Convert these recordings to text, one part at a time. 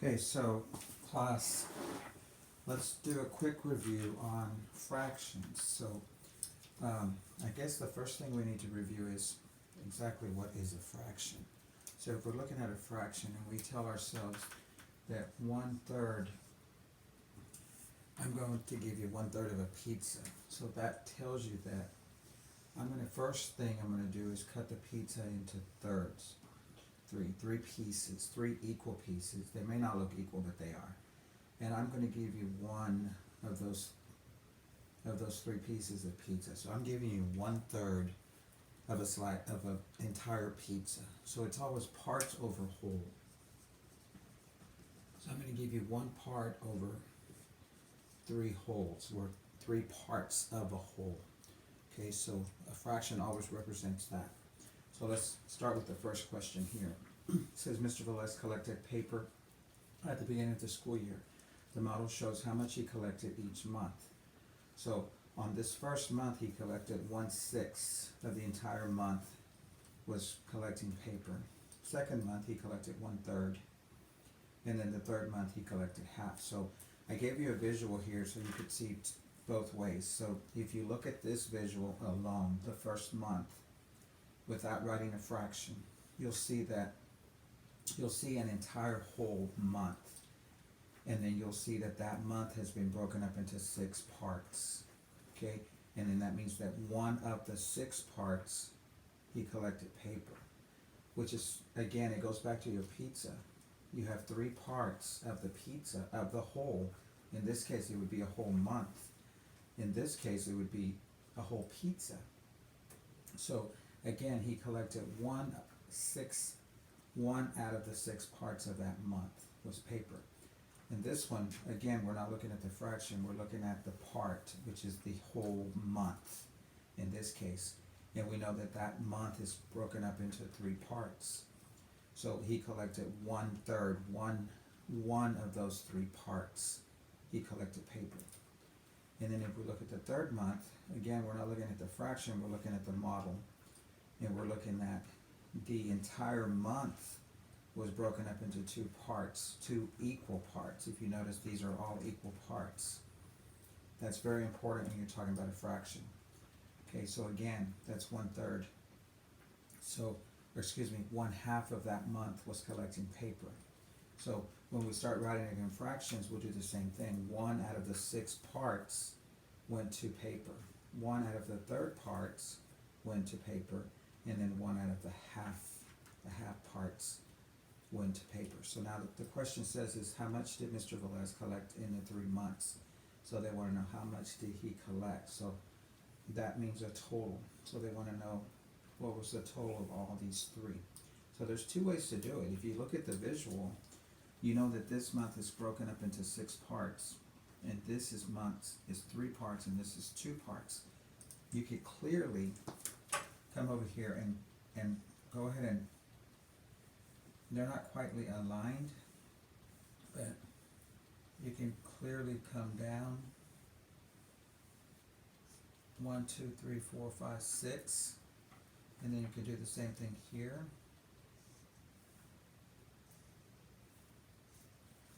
Okay, so class, let's do a quick review on fractions. So, I guess the first thing we need to review is exactly what is a fraction. So if we're looking at a fraction and we tell ourselves that 1/3, I'm going to give you 1/3 of a pizza. So that tells you that first thing I'm gonna do is cut the pizza into thirds. Three pieces, three equal pieces. They may not look equal, but they are. And I'm going to give you one of those three pieces of pizza. So I'm giving you 1/3 of a slice of an entire pizza. So it's always parts over whole. So I'm going to give you one part over three wholes, or three parts of a whole. Okay, so a fraction always represents that. So let's start with the first question here. It says Mr. Velez collected paper at the beginning of the school year. The model shows how much he collected each month. So on this first month, he collected 1/6 of the entire month was collecting paper. Second month, he collected 1/3. And then the third month, he collected half. So I gave you a visual here so you could see both ways. So if you look at this visual alone, the first month, without writing a fraction, you'll see an entire whole month. And then you'll see that that month has been broken up into 6 parts. Okay? And then that means that one of the 6 parts, he collected paper. Which is, again, it goes back to your pizza. You have 3 parts of the pizza, of the whole. In this case, it would be a whole month. In this case, it would be a whole pizza. So, again, he collected 1/6, one out of the 6 parts of that month was paper. In this one, again, we're not looking at the fraction, we're looking at the part, which is the whole month in this case. And we know that that month is broken up into 3 parts. So he collected 1/3, one of those 3 parts. He collected paper. And then if we look at the third month, again, we're not looking at the fraction, we're looking at the model. And we're looking at the entire month was broken up into 2 parts, 2 equal parts. If you notice, these are all equal parts. That's very important when you're talking about a fraction. Okay, so again, that's 1/3. So, or excuse me, 1/2 of that month was collecting paper. So when we start writing it in fractions, we'll do the same thing. 1 out of the 6 parts went to paper. 1 out of the third parts went to paper, and then 1 out of the half parts went to paper. So now the question says is how much did Mr. Velez collect in the 3 months? So they want to know how much did he collect. So that means a total. So they want to know what was the total of all these 3. So there's 2 ways to do it. If you look at the visual, you know that this month is broken up into 6 parts, and this is 3 parts, and this is 2 parts. You could clearly come over here and go ahead and they're not quite aligned, but you can clearly come down 1, 2, 3, 4, 5, 6, and then you can do the same thing here.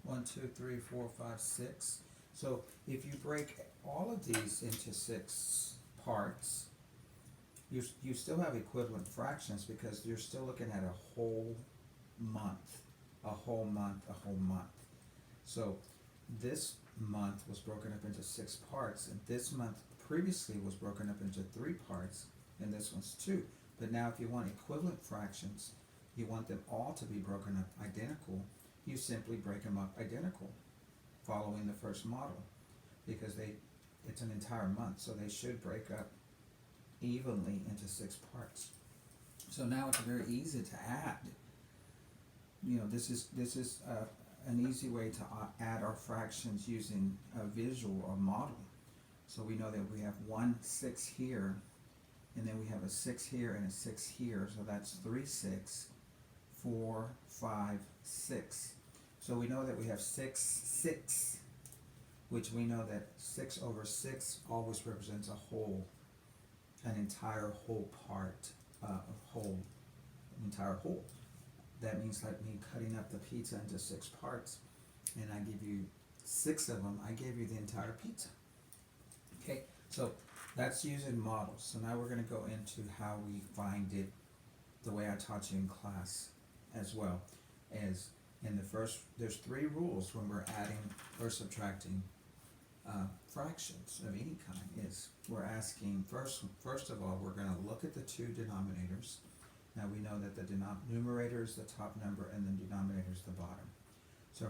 1, 2, 3, 4, 5, 6. So if you break all of these into 6 parts, you still have equivalent fractions because you're still looking at a whole month, a whole month, a whole month. So this month was broken up into 6 parts, and this month previously was broken up into 3 parts, and this one's 2. But now if you want equivalent fractions, you want them all to be broken up identical, you simply break them up identical, following the first model, because it's an entire month, so they should break up evenly into 6 parts. So now it's very easy to add. You know, this is an easy way to add our fractions using a visual or model. So we know that we have 1/6 here, and then we have a 6 here and a 6 here, so that's 3 6, 4 5 6. So we know that we have 6 6, which we know that 6 over 6 always represents a whole, an entire whole part, entire whole. that means like me cutting up the pizza into 6 parts, and I give you 6 of them, I gave you the entire pizza. Okay, so that's using models. So now we're going to go into how we find it the way I taught you in class as well. As in the first, there's 3 rules when we're adding or subtracting fractions of any kind. Is we're asking first of all, we're going to look at the 2 denominators. Now we know that the numerator is the top number and the denominator is the bottom. So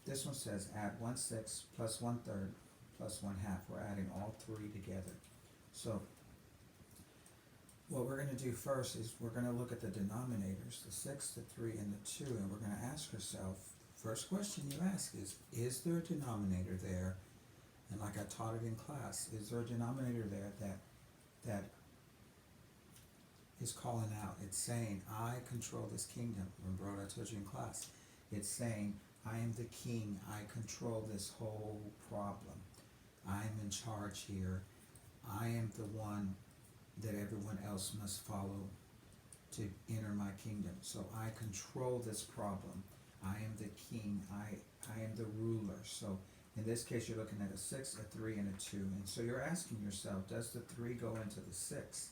this one says add 1/6 plus 1/3 plus 1/2. We're adding all 3 together. So what we're going to do first is we're going to look at the denominators, the 6, the 3, and the 2, and we're going to ask ourselves, first question you ask is there a denominator there? And like I taught it in class, is there a denominator there that is calling out? It's saying, I control this kingdom. Remember what I told you in class? It's saying, I am the king. I control this whole problem. I'm in charge here. I am the one that everyone else must follow to enter my kingdom. So I control this problem. I am the king. I am the ruler. So in this case, you're looking at a 6, a 3, and a 2. And so you're asking yourself, does the 3 go into the 6?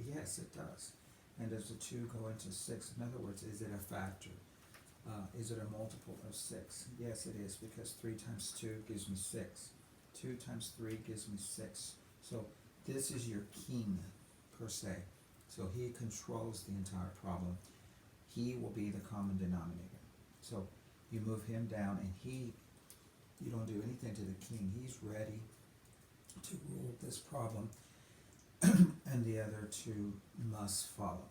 Yes, it does. And does the 2 go into 6? In other words, is it a factor? Is it a multiple of 6? Yes, it is, because 3 times 2 gives me 6. 2 times 3 gives me 6. So this is your king, per se. So he controls the entire problem. He will be the common denominator. So you move him down, and you don't do anything to the king. He's ready to rule this problem, and the other 2 must follow.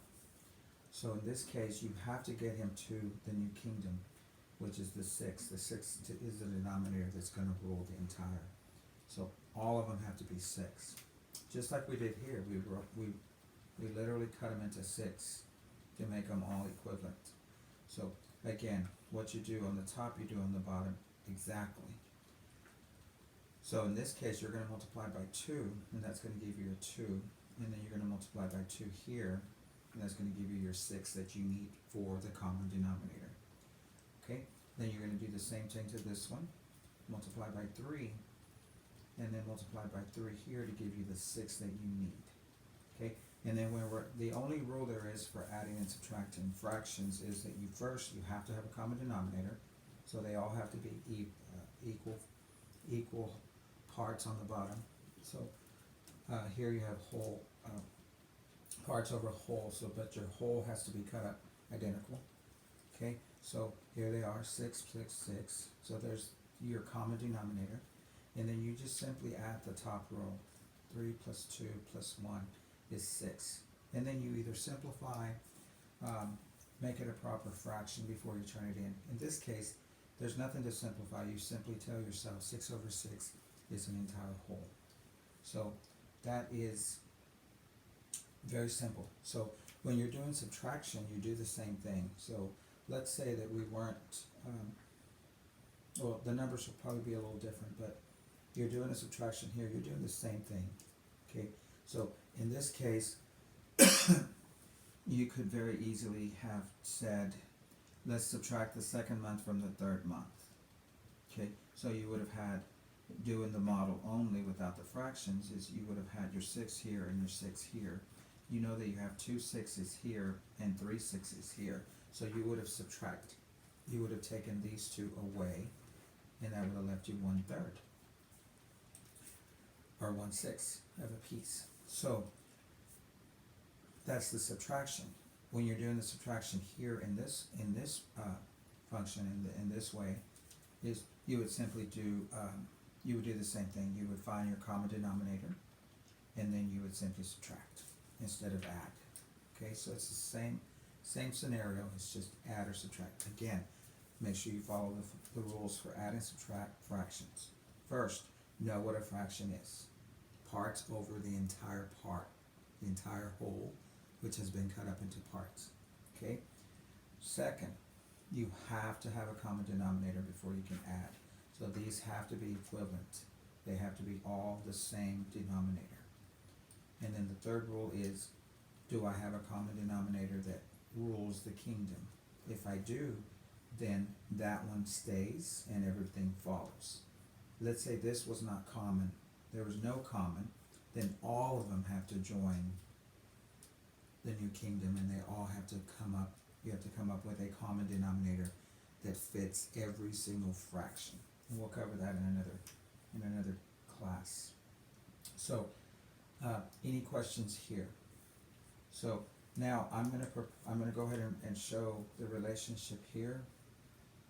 So in this case, you have to get him to the new kingdom, which is the 6. The 6 is the denominator that's going to rule the entire. So all of them have to be 6. Just like we did here, we literally cut them into 6 to make them all equivalent. So again, what you do on the top, you do on the bottom exactly. So in this case, you're going to multiply by 2, and that's going to give you a 2. And then you're going to multiply by 2 here, and that's going to give you your 6 that you need for the common denominator. Okay? Then you're going to do the same thing to this one. Multiply by 3, and then multiply by 3 here to give you the 6 that you need. Okay? And then the only rule there is for adding and subtracting fractions is that you have to have a common denominator, so they all have to be equal parts on the bottom. So here you have whole parts over whole, but your whole has to be cut up identical. Okay, so here they are, 6, 6, 6. So there's your common denominator, and then you just simply add the top row. 3 plus 2 plus 1 is 6. And then you either simplify, make it a proper fraction before you turn it in. In this case, there's nothing to simplify. You simply tell yourself 6 over 6 is an entire whole. So that is very simple. So when you're doing subtraction, you do the same thing. So let's say that we weren't, well, the numbers will probably be a little different, but you're doing a subtraction here, you're doing the same thing. Okay, so in this case, you could very easily have said, let's subtract the 2nd month from the 3rd month. Okay, so you would have had, doing the model only without the fractions, is you would have had your 6 here and your 6 here. You know that you have 2 6s here and 3 6s here. So you would have subtracted. You would have taken these 2 away, and that would have left you 1/3. Or 1/6 of a piece. So that's the subtraction. When you're doing the subtraction here in this function in this way, is you would simply do you would do the same thing. You would find your common denominator, and then you would simply subtract instead of add. Okay, so it's the same scenario. It's just add or subtract. Again, make sure you follow the rules for add and subtract fractions. First, know what a fraction is. Parts over the entire part, the entire whole, which has been cut up into parts. Okay? Second, you have to have a common denominator before you can add. So these have to be equivalent. They have to be all the same denominator. And then the third rule is, do I have a common denominator that rules the kingdom? If I do, then that one stays and everything follows. Let's say this was not common, there was no common, then all of them have to join the new kingdom, and they all have to come up, you have to come up with a common denominator that fits every single fraction. And we'll cover that in another class. So, any questions here? So now I'm gonna go ahead and show the relationship here,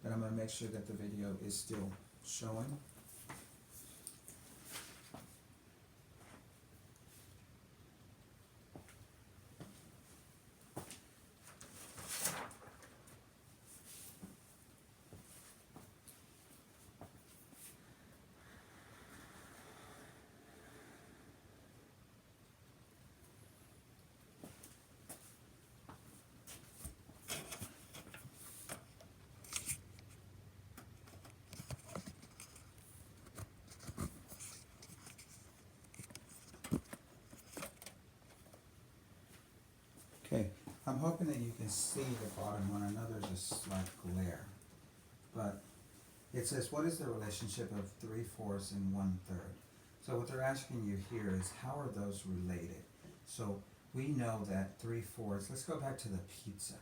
but I'm gonna make sure that the video is still showing. Okay, I'm hoping that you can see the bottom one. I know there's a slight glare, but it says, what is the relationship of 3/4 and 1/3? So what they're asking you here is, how are those related? So we know that 3/4, let's go back to the pizza.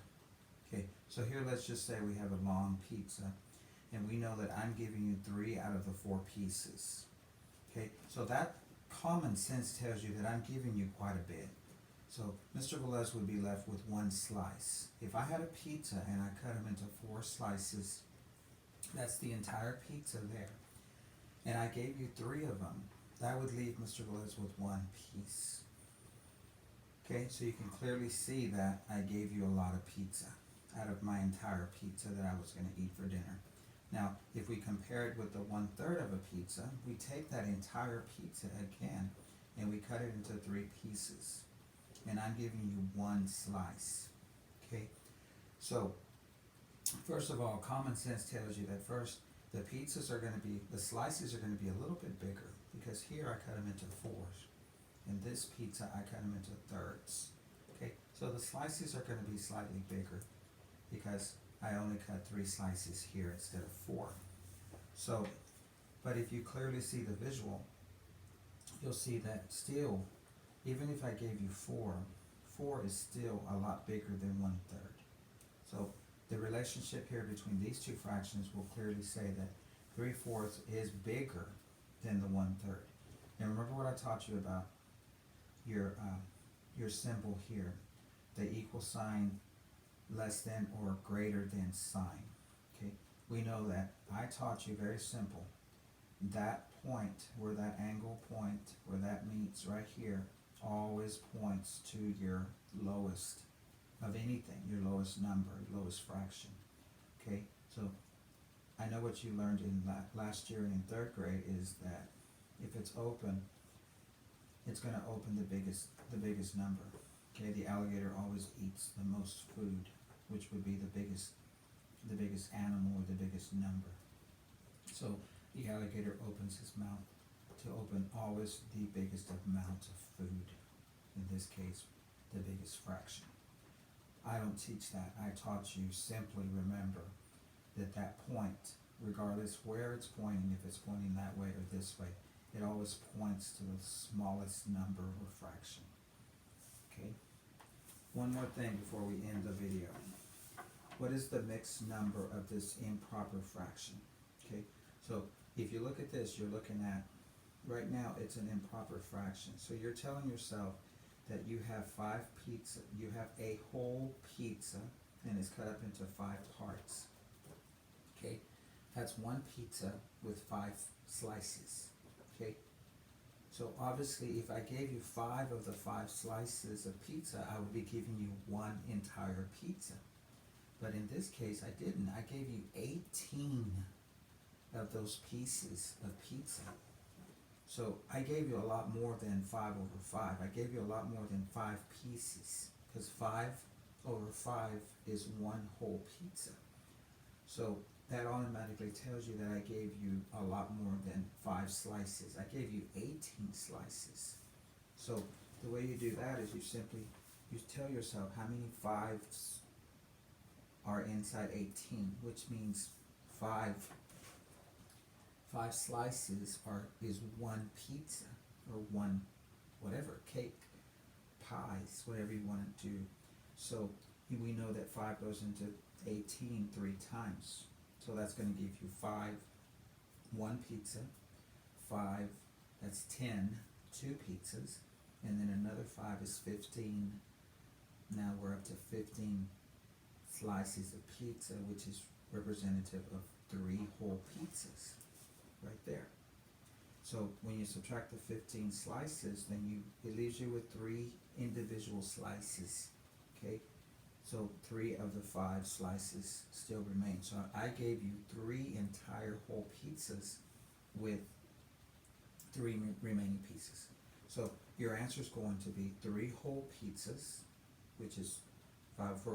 Okay, so here let's just say we have a long pizza, and we know that I'm giving you 3 out of the 4 pieces. Okay, so that common sense tells you that I'm giving you quite a bit. So Mr. Velez would be left with 1 slice. If I had a pizza and I cut them into 4 slices, that's the entire pizza there. And I gave you 3 of them, that would leave Mr. Velez with 1 piece. Okay, so you can clearly see that I gave you a lot of pizza out of my entire pizza that I was going to eat for dinner. Now, if we compare it with the 1/3 of a pizza, we take that entire pizza again and we cut it into 3 pieces. And I'm giving you 1 slice. Okay, so first of all, common sense tells you that first, the pizzas are going to be, the slices are going to be a little bit bigger, because here I cut them into 4s. In this pizza, I cut them into 1/3s. Okay, so the slices are going to be slightly bigger because I only cut 3 slices here instead of 4. So, but if you clearly see the visual, you'll see that still, even if I gave you 4, 4 is still a lot bigger than 1/3. So the relationship here between these two fractions will clearly say that 3/4 is bigger than the 1/3. And remember what I taught you about your symbol here, the equal sign, less than or greater than sign. Okay, we know that I taught you very simple. That point, where that angle point, where that meets right here, always points to your lowest of anything, your lowest number, lowest fraction. Okay, so I know what you learned in last year in 3rd grade is that if it's open, it's going to open the biggest number. Okay, the alligator always eats the most food, which would be the biggest animal or the biggest number. So the alligator opens his mouth to open always the biggest amount of food, in this case, the biggest fraction. I don't teach that. I taught you simply remember that that point, regardless where it's pointing, if it's pointing that way or this way, it always points to the smallest number or fraction. Okay? One more thing before we end the video. What is the mixed number of this improper fraction? Okay, so if you look at this, you're looking at, right now it's an improper fraction. So you're telling yourself that you have 5 pizza, you have a whole pizza, and it's cut up into 5 parts. Okay, that's 1 pizza with 5 slices. Okay, so obviously if I gave you 5 of the 5 slices of pizza, I would be giving you 1 entire pizza. But in this case, I didn't. I gave you 18 of those pieces of pizza. So I gave you a lot more than 5 over 5. I gave you a lot more than 5 pieces, because 5 over 5 is 1 whole pizza. So that automatically tells you that I gave you a lot more than 5 slices. I gave you 18 slices. So the way you do that is you tell yourself how many 5s are inside 18, which means five slices is one pizza, or one whatever, cake, pies, whatever you want to do. So we know that 5 goes into 18 3 times. So that's going to give you 5, one pizza, 5, that's 10, two pizzas, and then another 5 is 15. Now we're up to 15 slices of pizza, which is representative of 3 whole pizzas right there. So when you subtract the 15 slices, then it leaves you with 3 individual slices, okay? So 3 of the 5 slices still remain. So I gave you 3 entire whole pizzas with 3 remaining pieces. So your answer is going to be 3 whole pizzas, which is 5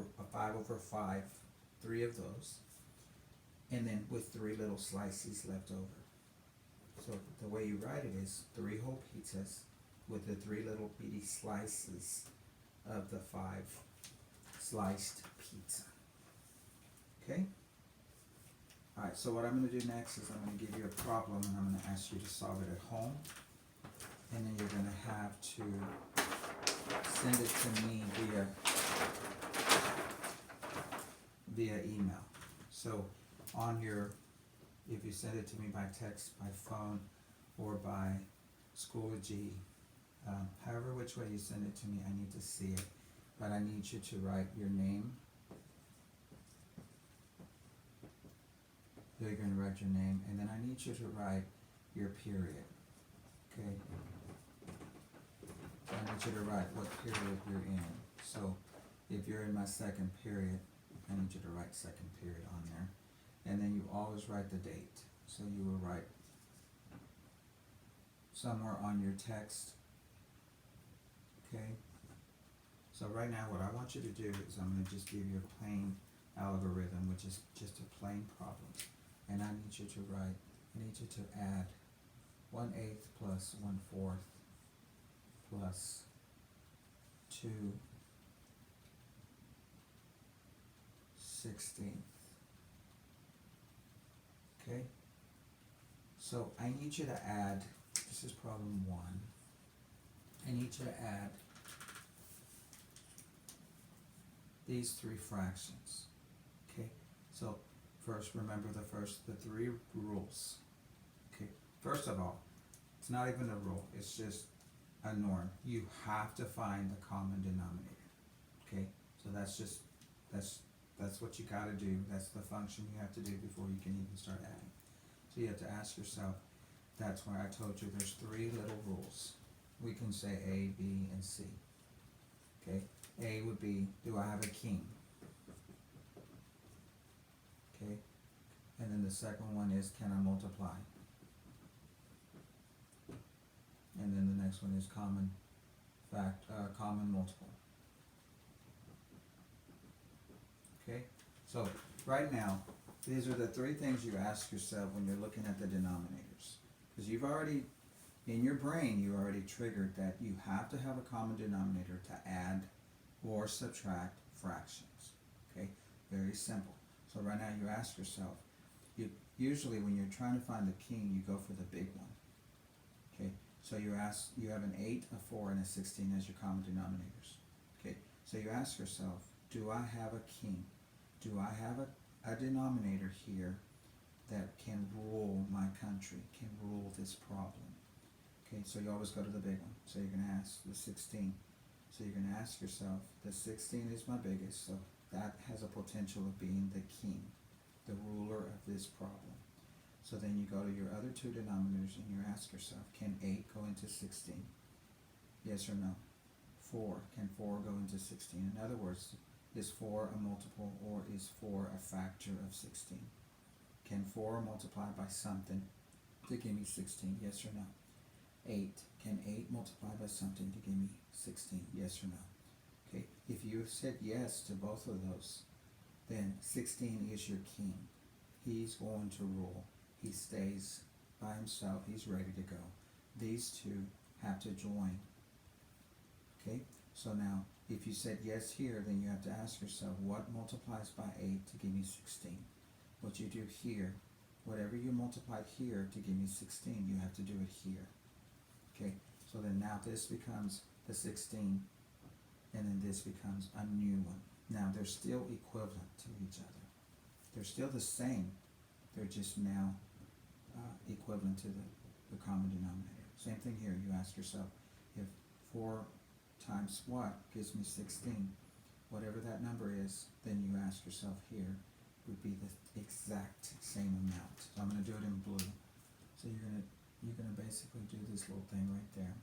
over 5, 3 of those, and then with 3 little slices left over. So the way you write it is 3 whole pizzas with the 3 little bitty slices of the 5 sliced pizza. Okay? Alright, so what I'm going to do next is I'm going to give you a problem and I'm going to ask you to solve it at home. And then you're going to have to send it to me via email. So if you send it to me by text, by phone, or by Schoology, however which way you send it to me, I need to see it. But I need you to write your name. So you're going to write your name, and then I need you to write your period. Okay? So I need you to write what period you're in. So if you're in my second period, I need you to write second period on there. And then you always write the date. So you will write somewhere on your text. Okay? So right now what I want you to do is I'm going to just give you a plain algorithm, which is just a plain problem. And I need you to add 1/8 plus 1/4 plus 2 16th. Okay? So I need you to add, this is problem 1. I need you to add these 3 fractions. Okay? So first, remember the 3 rules. Okay? First of all, it's not even a rule, it's just a norm. You have to find the common denominator. Okay? So that's what you gotta do. That's the function you have to do before you can even start adding. So you have to ask yourself, that's why I told you there's 3 little rules. We can say A, B, and C. Okay? A would be, do I have a king? Okay? And then the second one is, can I multiply? And then the next one is common multiple. Okay? So right now, these are the 3 things you ask yourself when you're looking at the denominators. Because you've already, in your brain, you already triggered that you have to have a common denominator to add or subtract fractions. Okay? Very simple. So right now you ask yourself, usually when you're trying to find the king, you go for the big one. Okay? So you have an 8, a 4, and a 16 as your common denominators. Okay? So you ask yourself, do I have a king? Do I have a denominator here that can rule my country, can rule this problem? Okay, so you always go to the big one. So you're going to ask the 16. So you're going to ask yourself, the 16 is my biggest, so that has a potential of being the king, the ruler of this problem. So then you go to your other 2 denominators and you ask yourself, can 8 go into 16? Yes or no? 4, can 4 go into 16? In other words, is 4 a multiple, or is 4 a factor of 16? Can 4 multiply by something to give me 16? Yes or no? 8. Can 8 multiply by something to give me 16? Yes or no? Okay, if you said yes to both of those, then 16 is your king. He's going to rule. He stays by himself. He's ready to go. These 2 have to join. Okay, so now if you said yes here, then you have to ask yourself, what multiplies by 8 to give me 16? What you do here, whatever you multiplied here to give me 16, you have to do it here. Okay, so then now this becomes the 16, and then this becomes a new one. Now they're still equivalent to each other. They're still the same. They're just now equivalent to the common denominator. Same thing here. You ask yourself, if 4 times what gives me 16, whatever that number is, then you ask yourself here would be the exact same amount. So I'm going to do it in blue. So you're gonna basically do this little thing right there.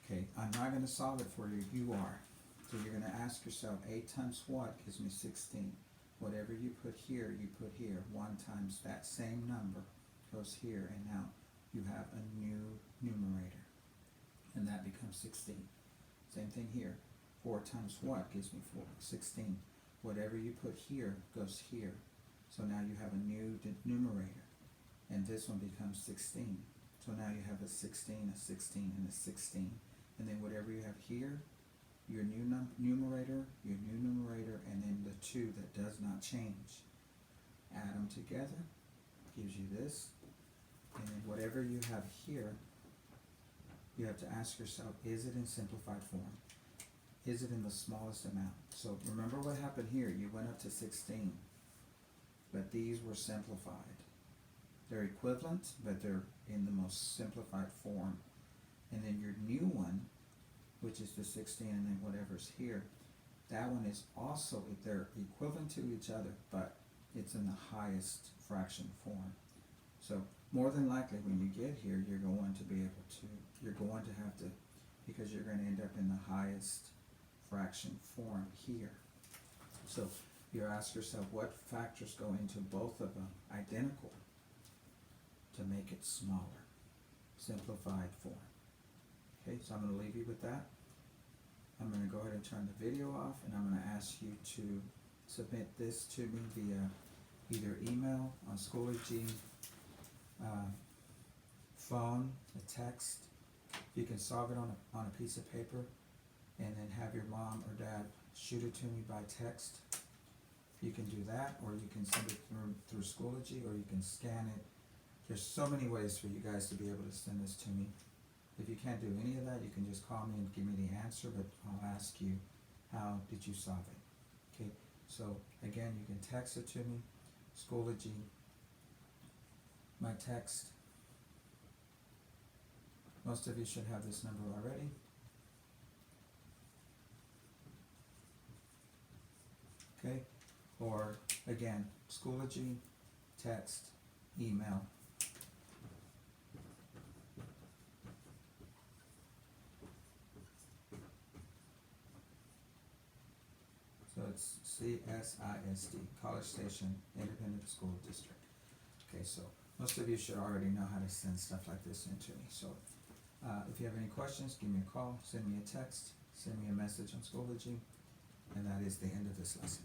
Okay, I'm not going to solve it for you. You are. So you're going to ask yourself, 8 times what gives me 16? Whatever you put here, you put here. 1 times that same number goes here, and now you have a new numerator, and that becomes 16. Same thing here. 4 times what gives me 16. Whatever you put here goes here. So now you have a new numerator, and this one becomes 16. So now you have a 16, a 16, and a 16. And then whatever you have here, your new numerator, and then the 2 that does not change. Add them together, gives you this. And then whatever you have here, you have to ask yourself, is it in simplified form? Is it in the smallest amount? So remember what happened here. You went up to 16, but these were simplified. They're equivalent, but they're in the most simplified form. And then your new one, which is the 16, and then whatever's here, that one is also, they're equivalent to each other, but it's in the highest fraction form. So more than likely when you get here, you're going to have to, because you're going to end up in the highest fraction form here. So you ask yourself, what factors go into both of them identical to make it smaller? Simplified form. Okay, so I'm going to leave you with that. I'm going to go ahead and turn the video off, and I'm going to ask you to submit this to me via either email, on Schoology, phone, a text. You can solve it on a piece of paper, and then have your mom or dad shoot it to me by text. You can do that, or you can send it through Schoology, or you can scan it. There's so many ways for you guys to be able to send this to me. If you can't do any of that, you can just call me and give me the answer, but I'll ask you, how did you solve it? Okay, so again, you can text it to me, Schoology, my text. Most of you should have this number already. Okay, or again, Schoology, text, email. So it's CSISD, College Station Independent School District. Okay, so most of you should already know how to send stuff like this in to me. So if you have any questions, give me a call, send me a text, send me a message on Schoology, and that is the end of this lesson.